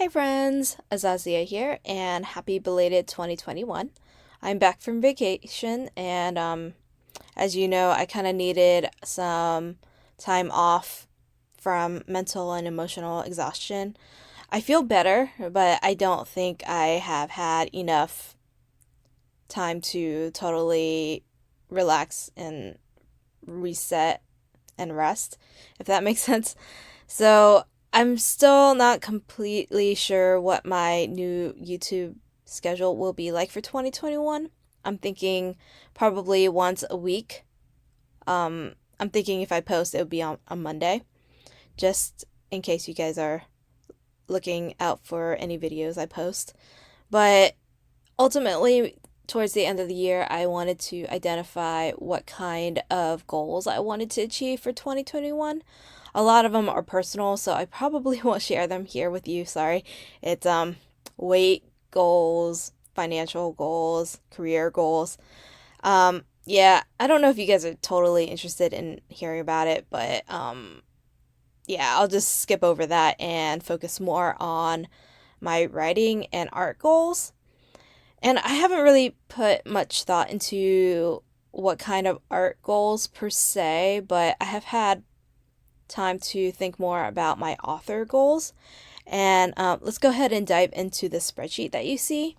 Hey friends, Aisazia here, and happy belated 2021. I'm back from vacation, and as you know, I kind of needed some time off from mental and emotional exhaustion. I feel better, but I don't think I have had enough time to totally relax and reset and rest, if that makes sense. So I'm still not completely sure what my new YouTube schedule will be like for 2021. I'm thinking probably once a week. I'm thinking if I post, it would be on Monday, just in case you guys are looking out for any videos I post. But ultimately, towards the end of the year, I wanted to identify what kind of goals I wanted to achieve for 2021. A lot of them are personal, so I probably won't share them here with you. Sorry. It's weight goals, financial goals, career goals. Yeah, I don't know if you guys are totally interested in hearing about it, but yeah, I'll just skip over that and focus more on my writing and art goals. And I haven't really put much thought into what kind of art goals per se, but I have had time to think more about my author goals. And let's go ahead and dive into the spreadsheet that you see.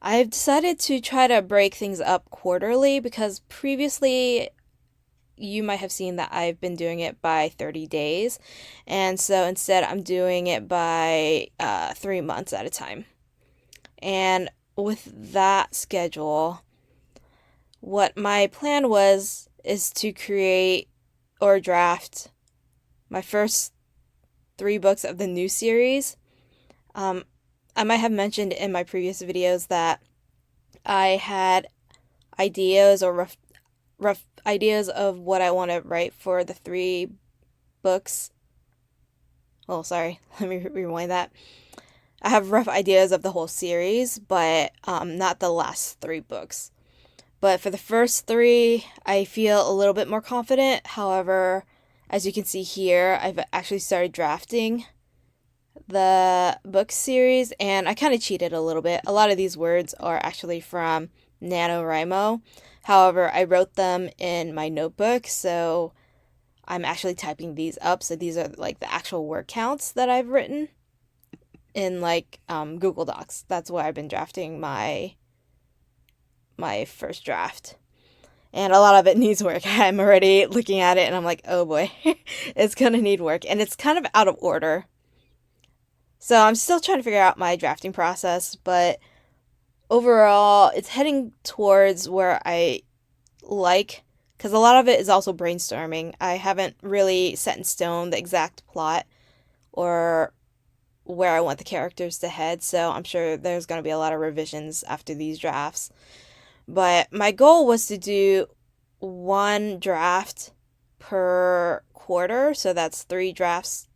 I've decided to try to break things up quarterly because previously you might have seen that I've been doing it by 30 days. And so instead, I'm doing it by 3 months at a time. And with that schedule, what my plan was is to create or draft my first 3 books of the new series. Um, I might have mentioned in my previous videos that I had ideas or rough ideas of what I want to write for the 3 books. Oh, sorry, let me rewind that. I have rough ideas of the whole series, but not the last 3 books. But for the first 3, I feel a little bit more confident. However, as you can see here, I've actually started drafting the book series, and I kind of cheated a little bit. A lot of these words are actually from NaNoWriMo. However, I wrote them in my notebook, so I'm actually typing these up. So these are like the actual word counts that I've written in like Google Docs. That's where I've been drafting my first draft. And a lot of it needs work. I'm already looking at it and I'm like, oh boy, it's gonna need work. And it's kind of out of order. So I'm still trying to figure out my drafting process, but overall, it's heading towards where I like, because a lot of it is also brainstorming. I haven't really set in stone the exact plot or where I want the characters to head, so I'm sure there's going to be a lot of revisions after these drafts. But my goal was to do 1 draft per quarter, so that's 3 drafts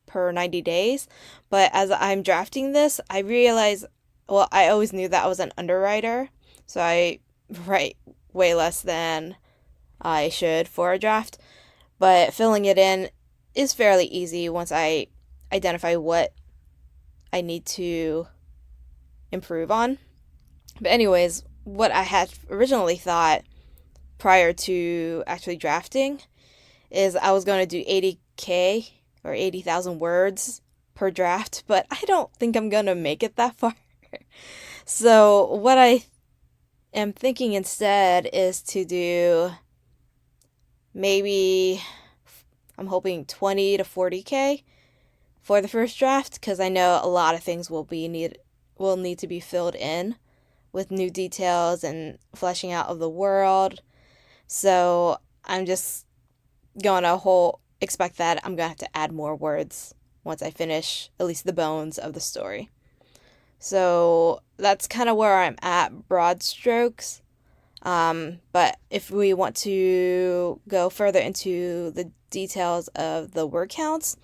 per 90 days. But as I'm drafting this, I realized, well, I always knew that I was an underwriter, so I write way less than I should for a draft. But filling it in is fairly easy once I identify what I need to improve on. But, anyways, what I had originally thought prior to actually drafting is I was going to do 80K or 80,000 words per draft, but I don't think I'm going to make it that far. So, what I am thinking instead is to do maybe, I'm hoping 20 to 40K for the first draft, because I know a lot of things will need to be filled in with new details and fleshing out of the world. So I'm just gonna expect that I'm gonna have to add more words once I finish at least the bones of the story. So that's kind of where I'm at, broad strokes. But if we want to go further into the details of the word counts,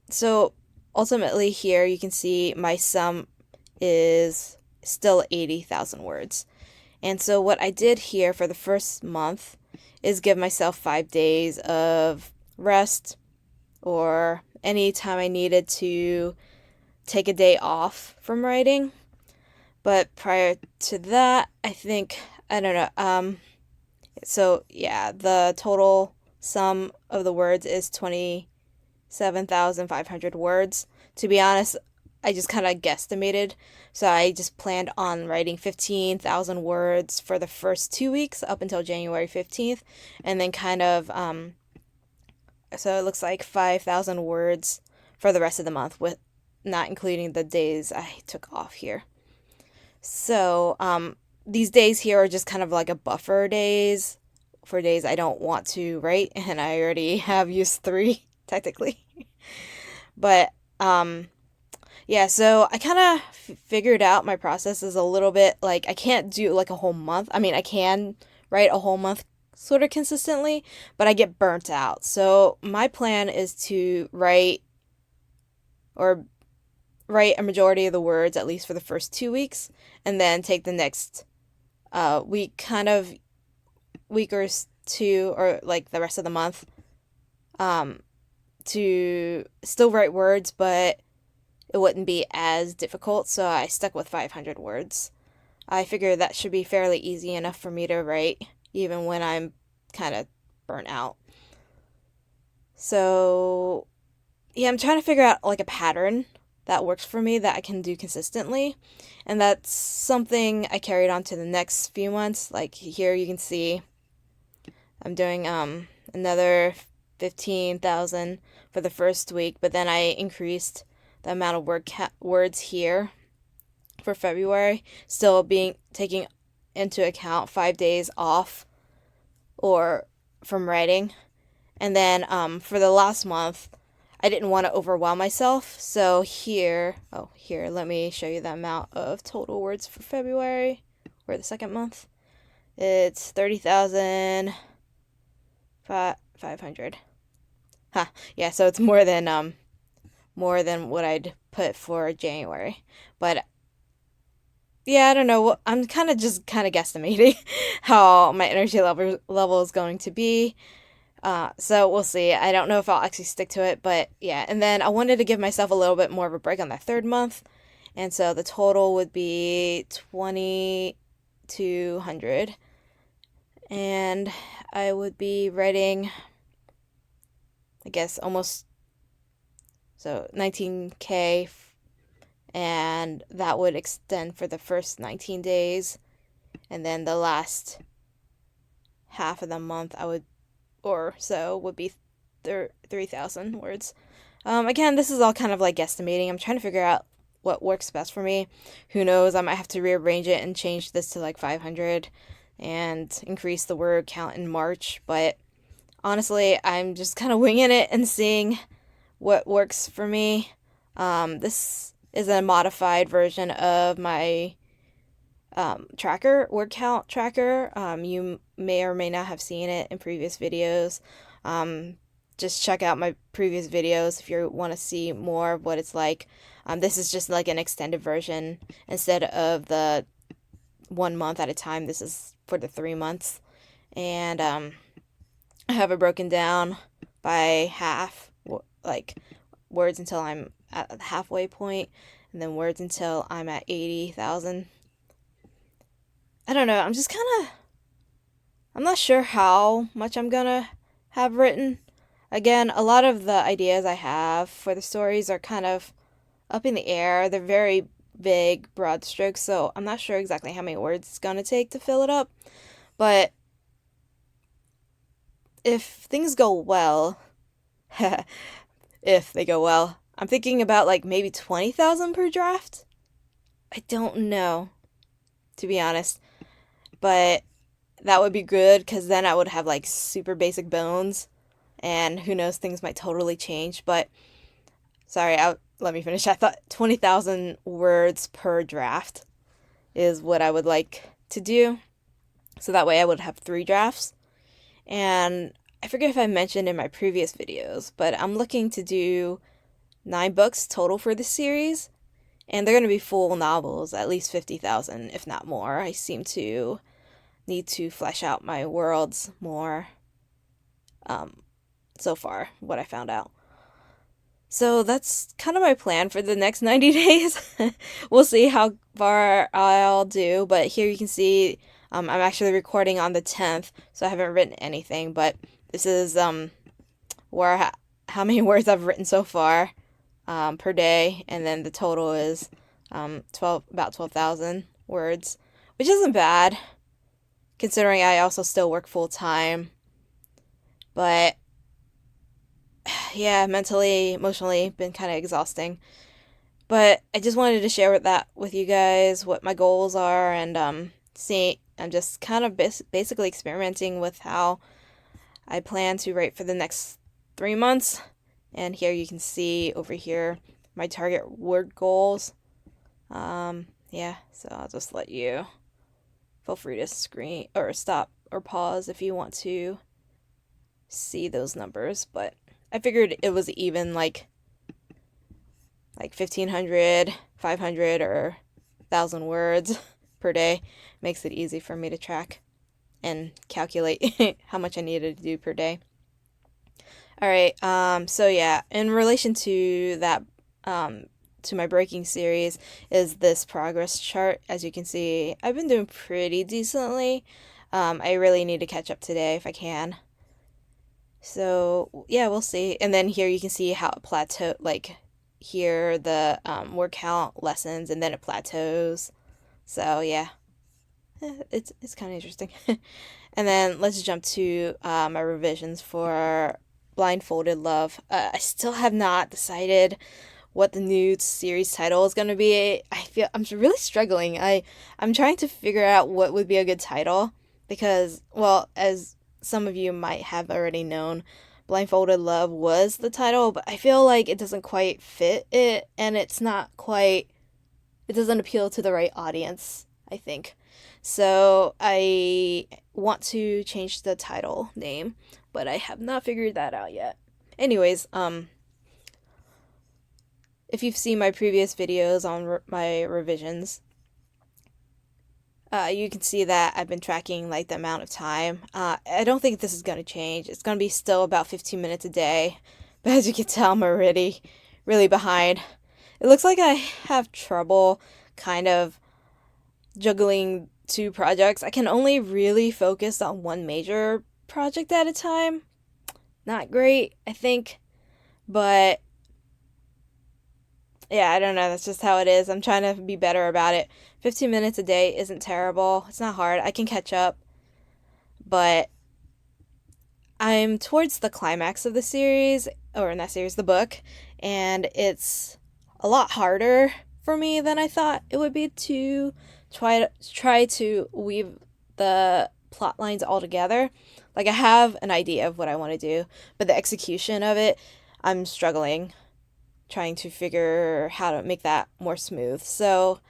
so ultimately here you can see my sum is still 80,000 words. And so what I did here for the first month is give myself 5 days of rest or any time I needed to take a day off from writing. But prior to that, I don't know. So yeah, the total sum of the words is 27,500 words. To be honest, I just kind of guesstimated. So I just planned on writing 15,000 words for the first 2 weeks up until January 15th. And then so it looks like 5,000 words for the rest of the month, with not including the days I took off here. So these days here are just kind of like a buffer days for days I don't want to write, and I already have used 3 technically. But yeah, so I kind of figured out my process is a little bit like I can't do like a whole month. I mean, I can write a whole month sort of consistently, but I get burnt out. So my plan is to write a majority of the words at least for the first 2 weeks, and then take the next week or 2, or like the rest of the month, to still write words, but it wouldn't be as difficult. So I stuck with 500 words. I figured that should be fairly easy enough for me to write, even when I'm kind of burnt out. So yeah, I'm trying to figure out like a pattern that works for me that I can do consistently. And that's something I carried on to the next few months. Like here you can see I'm doing another 15,000 for the first week, but then I increased the amount of words here for February, still taking into account 5 days off or from writing. And then for the last month, I didn't want to overwhelm myself. So here, let me show you the amount of total words for February, or the second month. It's 30,500. Yeah, so it's more than what I'd put for January. But yeah, I don't know. I'm kind of guesstimating how my energy level is going to be. So we'll see. I don't know if I'll actually stick to it, but yeah. And then I wanted to give myself a little bit more of a break on that third month. And so the total would be 2,200. And I would be writing, I guess, almost, so 19K. And that would extend for the first 19 days. And then the last half of the month would be 3,000 words. Again, this is all kind of like guesstimating. I'm trying to figure out what works best for me. Who knows? I might have to rearrange it and change this to like 500 and increase the word count in March. But honestly, I'm just kind of winging it and seeing what works for me. This is a modified version of my word count tracker. You may or may not have seen it in previous videos. Just check out my previous videos if you want to see more of what it's like. This is just like an extended version. Instead of the 1 month at a time, this is for the 3 months. And I have it broken down by half, like words until I'm at the halfway point, and then words until I'm at 80,000. I don't know. I'm not sure how much I'm gonna have written. Again, a lot of the ideas I have for the stories are kind of up in the air. They're very vague, broad strokes, so I'm not sure exactly how many words it's gonna take to fill it up. But if things go well, if they go well, I'm thinking about like maybe 20,000 per draft. I don't know, to be honest. But that would be good, because then I would have like super basic bones, and who knows, things might totally change. But sorry, let me finish. I thought 20,000 words per draft is what I would like to do, so that way I would have 3 drafts. And I forget if I mentioned in my previous videos, but I'm looking to do 9 books total for this series, and they're going to be full novels, at least 50,000, if not more. I seem to need to flesh out my worlds more, so far, what I found out. So that's kind of my plan for the next 90 days. We'll see how far I'll do, but here you can see I'm actually recording on the 10th, so I haven't written anything, but this is where how many words I've written so far per day, and then the total is 12,000 words, which isn't bad considering I also still work full time. But yeah, mentally, emotionally, been kind of exhausting. But I just wanted to share that with you guys, what my goals are, and see. I'm just kind of basically experimenting with how I plan to write for the next 3 months. And here you can see over here my target word goals. Yeah, so I'll just let you feel free to screen or stop or pause if you want to see those numbers. But I figured it was even like 1,500, 500, or 1,000 words per day. Makes it easy for me to track and calculate how much I needed to do per day. All right. So yeah, in relation to that, to my breaking series is this progress chart. As you can see, I've been doing pretty decently. I really need to catch up today if I can. So yeah, we'll see. And then here you can see how it plateau. Like here, the word count lessens, and then it plateaus. So yeah, it's kind of interesting. And then let's jump to my revisions for Blindfolded Love. I still have not decided what the new series title is going to be. I feel I'm really struggling. I'm trying to figure out what would be a good title because, well, as some of you might have already known, Blindfolded Love was the title, but I feel like it doesn't quite fit it, and it's not quite, it doesn't appeal to the right audience, I think. So I want to change the title name, but I have not figured that out yet. Anyways, if you've seen my previous videos on my revisions, you can see that I've been tracking like the amount of time. I don't think this is going to change. It's going to be still about 15 minutes a day. But as you can tell, I'm already really behind. It looks like I have trouble kind of juggling two projects. I can only really focus on one major project at a time. Not great, I think. But yeah, I don't know. That's just how it is. I'm trying to be better about it. 15 minutes a day isn't terrible. It's not hard. I can catch up. But I'm towards the climax of the series, or in that series, the book, and it's a lot harder for me than I thought it would be to try to weave the plot lines all together. Like I have an idea of what I want to do, but the execution of it, I'm struggling trying to figure how to make that more smooth. So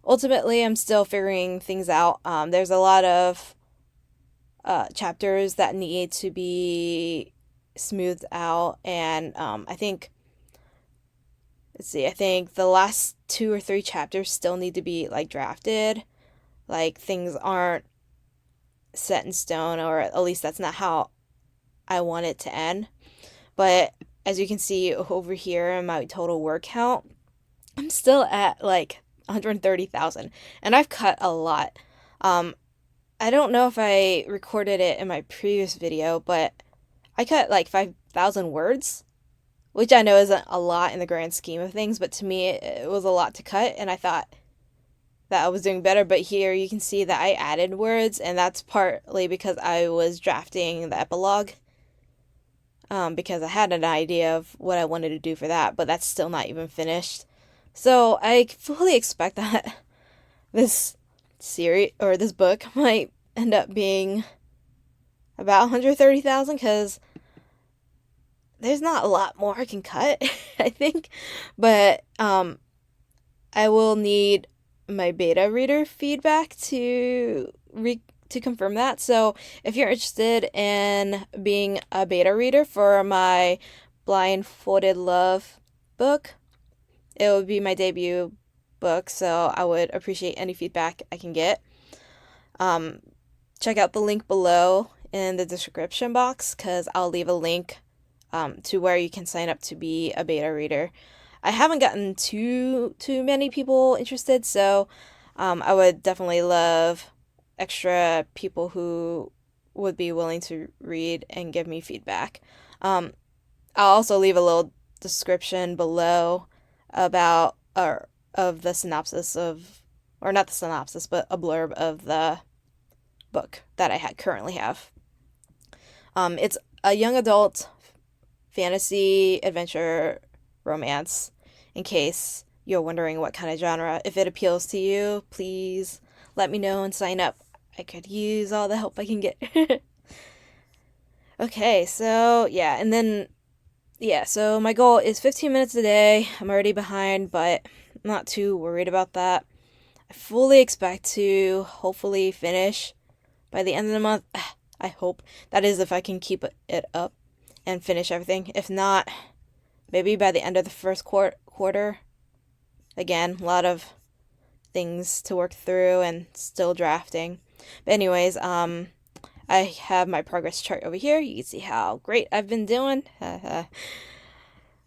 ultimately, I'm still figuring things out. There's a lot of chapters that need to be smoothed out, and I think, let's see, I think the last 2 or 3 chapters still need to be like drafted. Like things aren't set in stone, or at least that's not how I want it to end. But as you can see over here in my total word count, I'm still at like 130,000, and I've cut a lot. I don't know if I recorded it in my previous video, but I cut like 5,000 words, which I know isn't a lot in the grand scheme of things, but to me it was a lot to cut, and I thought that I was doing better. But here you can see that I added words, and that's partly because I was drafting the epilogue. Because I had an idea of what I wanted to do for that, but that's still not even finished. So I fully expect that this series or this book might end up being about 130,000 because there's not a lot more I can cut, I think. But I will need my beta reader feedback to confirm that. So if you're interested in being a beta reader for my Blindfolded Love book, it would be my debut book, so I would appreciate any feedback I can get. Check out the link below in the description box because I'll leave a link to where you can sign up to be a beta reader. I haven't gotten too many people interested, so I would definitely love extra people who would be willing to read and give me feedback. I'll also leave a little description below about or of the synopsis of, or not the synopsis, but a blurb of the book that I currently have. It's a young adult fantasy adventure romance. In case you're wondering what kind of genre, if it appeals to you, please let me know and sign up. I could use all the help I can get. Okay, so yeah, and then yeah, so my goal is 15 minutes a day. I'm already behind, but I'm not too worried about that. I fully expect to hopefully finish by the end of the month. I hope. That is, if I can keep it up and finish everything. If not, maybe by the end of the first quarter. Again, a lot of things to work through and still drafting. But anyways, I have my progress chart over here. You can see how great I've been doing.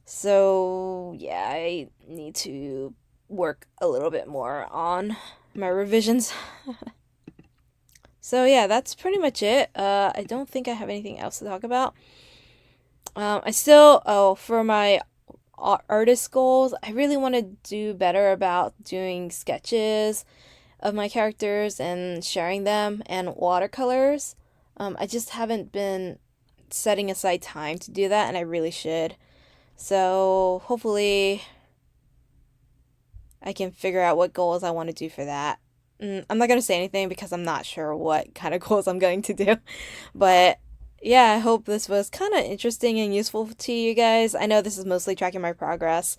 So, yeah, I need to work a little bit more on my revisions. So, yeah, that's pretty much it. I don't think I have anything else to talk about. For my artist goals, I really want to do better about doing sketches of my characters and sharing them, and watercolors. I just haven't been setting aside time to do that, and I really should. So hopefully I can figure out what goals I want to do for that. I'm not going to say anything because I'm not sure what kind of goals I'm going to do. But yeah, I hope this was kind of interesting and useful to you guys. I know this is mostly tracking my progress,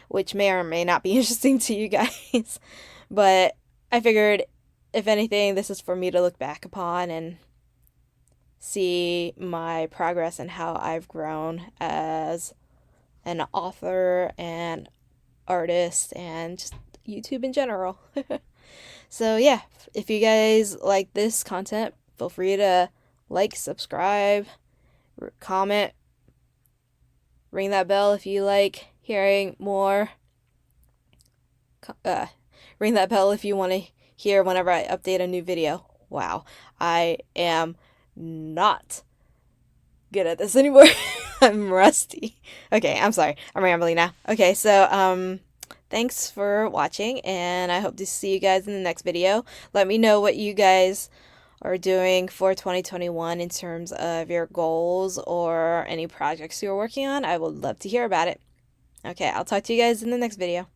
which may or may not be interesting to you guys. But I figured, if anything, this is for me to look back upon and see my progress and how I've grown as an author and artist and just YouTube in general. So yeah, if you guys like this content, feel free to like, subscribe, comment, ring that bell if you like hearing more. Ring that bell if you want to hear whenever I update a new video. Wow, I am not good at this anymore. I'm rusty. Okay, I'm sorry. I'm rambling now. Okay, so thanks for watching, and I hope to see you guys in the next video. Let me know what you guys are doing for 2021 in terms of your goals or any projects you're working on. I would love to hear about it. Okay, I'll talk to you guys in the next video.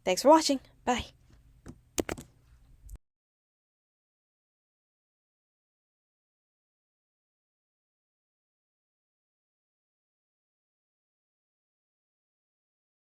Thanks for watching. Bye.